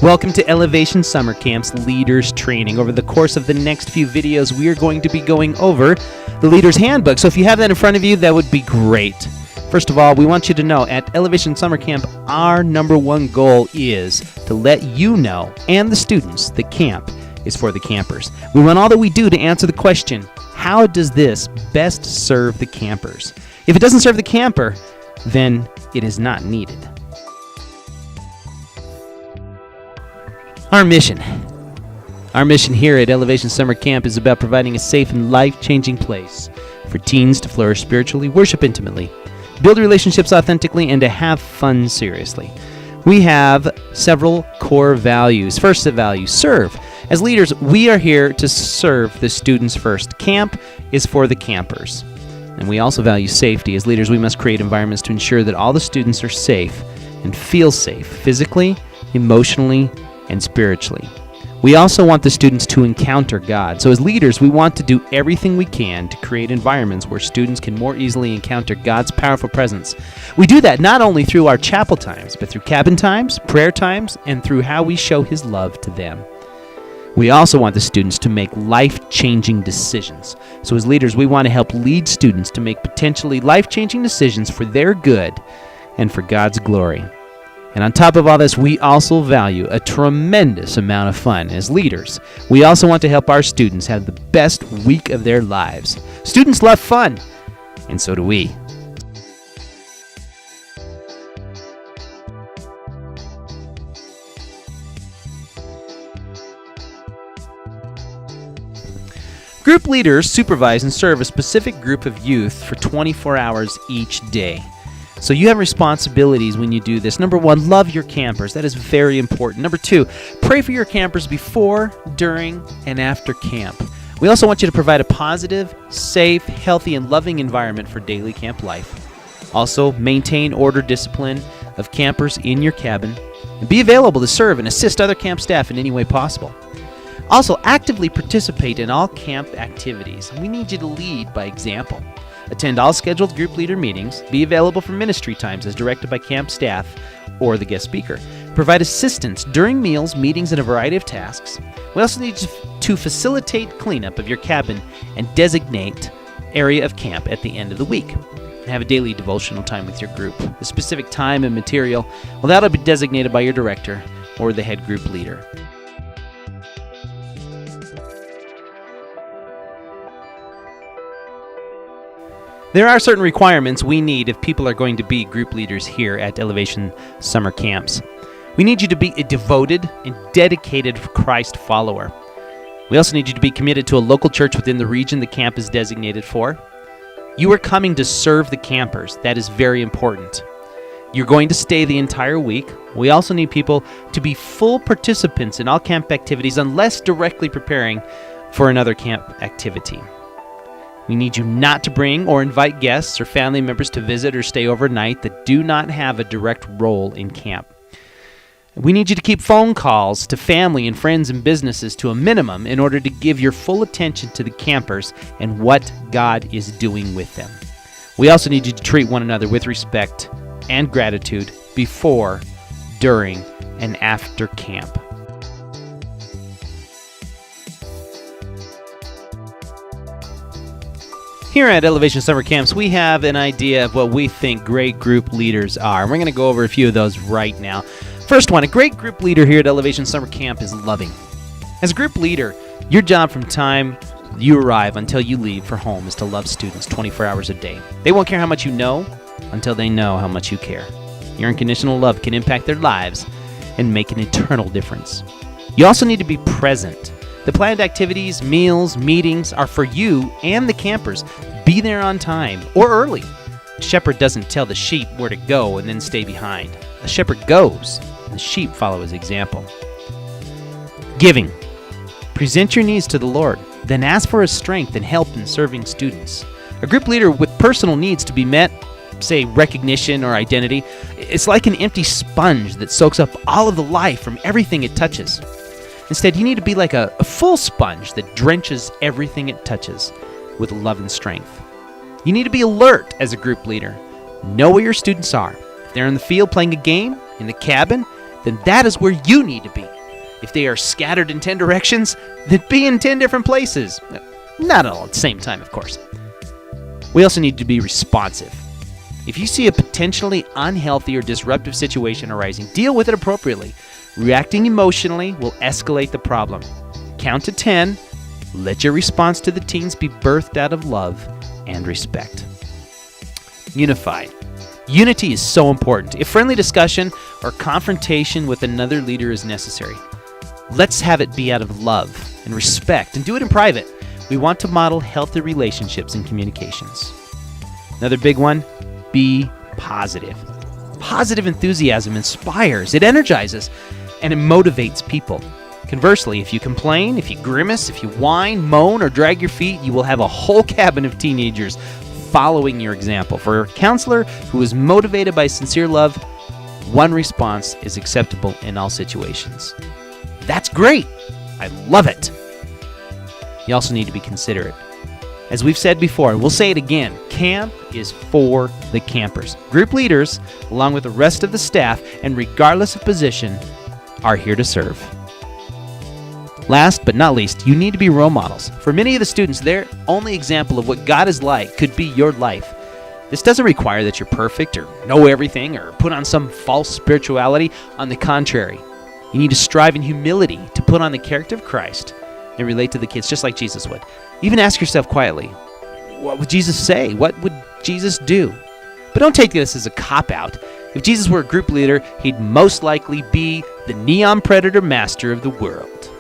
Welcome to Elevation Summer Camp's Leaders Training. Over the course of the next few videos, we are going to be going over the Leader's Handbook. So if you have that in front of you, that would be great. First of all, we want you to know at Elevation Summer Camp, our number one goal is to let you know and the students the camp is for the campers. We want all that we do to answer the question, how does this best serve the campers? If it doesn't serve the camper, then it is not needed. Our mission here at Elevation Summer Camp is about providing a safe and life-changing place for teens to flourish spiritually, worship intimately, build relationships authentically, and to have fun seriously. We have several core values. First, the value, serve. As leaders, we are here to serve the students first. Camp is for the campers. And we also value safety. As leaders, we must create environments to ensure that all the students are safe and feel safe physically, emotionally, and spiritually. We also want the students to encounter God. So as leaders, we want to do everything we can to create environments where students can more easily encounter God's powerful presence. We do that not only through our chapel times, but through cabin times, prayer times, and through how we show His love to them. We also want the students to make life-changing decisions. So as leaders, we want to help lead students to make potentially life-changing decisions for their good and for God's glory. And on top of all this, we also value a tremendous amount of fun. As leaders, we also want to help our students have the best week of their lives. Students love fun, and so do we. Group leaders supervise and serve a specific group of youth for 24 hours each day. So you have responsibilities when you do this. Number one, love your campers. That is very important. Number two, pray for your campers before, during, and after camp. We also want you to provide a positive, safe, healthy, and loving environment for daily camp life. Also, maintain order, discipline of campers in your cabin, and be available to serve and assist other camp staff in any way possible. Also, actively participate in all camp activities. We need you to lead by example. Attend all scheduled group leader meetings. Be available for ministry times as directed by camp staff or the guest speaker. Provide assistance during meals, meetings, and a variety of tasks. We also need to facilitate cleanup of your cabin and designate area of camp at the end of the week. And have a daily devotional time with your group. The specific time and material, well, that'll be designated by your director or the head group leader. There are certain requirements we need if people are going to be group leaders here at Elevation Summer Camps. We need you to be a devoted and dedicated Christ follower. We also need you to be committed to a local church within the region the camp is designated for. You are coming to serve the campers. That is very important. You're going to stay the entire week. We also need people to be full participants in all camp activities unless directly preparing for another camp activity. We need you not to bring or invite guests or family members to visit or stay overnight that do not have a direct role in camp. We need you to keep phone calls to family and friends and businesses to a minimum in order to give your full attention to the campers and what God is doing with them. We also need you to treat one another with respect and gratitude before, during, and after camp. Here at Elevation Summer Camps, we have an idea of what we think great group leaders are. And we're going to go over a few of those right now. First one, a great group leader here at Elevation Summer Camp is loving. As a group leader, your job from time you arrive until you leave for home is to love students 24 hours a day. They won't care how much you know until they know how much you care. Your unconditional love can impact their lives and make an eternal difference. You also need to be present. The planned activities, meals, meetings are for you and the campers. Be there on time or early. A shepherd doesn't tell the sheep where to go and then stay behind. A shepherd goes, and the sheep follow his example. Giving. Present your needs to the Lord, then ask for His strength and help in serving students. A group leader with personal needs to be met, say recognition or identity, it's like an empty sponge that soaks up all of the life from everything it touches. Instead, you need to be like a full sponge that drenches everything it touches with love and strength. You need to be alert as a group leader. Know where your students are. If they're in the field playing a game, in the cabin, then that is where you need to be. If they are scattered in 10 directions, then be in 10 different places. Not all at the same time, of course. We also need to be responsive. If you see a potentially unhealthy or disruptive situation arising, deal with it appropriately. Reacting emotionally will escalate the problem. Count to 10. Let your response to the teens be birthed out of love and respect. Unified. Unity is so important. If friendly discussion or confrontation with another leader is necessary, let's have it be out of love and respect, and do it in private. We want to model healthy relationships and communications. Another big one, be positive. Positive enthusiasm inspires, it energizes, and it motivates people. Conversely, if you complain, if you grimace, if you whine, moan, or drag your feet, you will have a whole cabin of teenagers following your example. For a counselor who is motivated by sincere love, one response is acceptable in all situations. That's great. I love it. You also need to be considerate. As we've said before, and we'll say it again, camp is for the campers. Group leaders, along with the rest of the staff, and regardless of position, are here to serve. Last but not least, you need to be role models. For many of the students, their only example of what God is like could be your life. This doesn't require that you're perfect or know everything or put on some false spirituality. On the contrary, you need to strive in humility to put on the character of Christ and relate to the kids just like Jesus would. Even ask yourself quietly, what would Jesus say? What would Jesus do? But don't take this as a cop-out. If Jesus were a group leader, he'd most likely be the neon predator master of the world.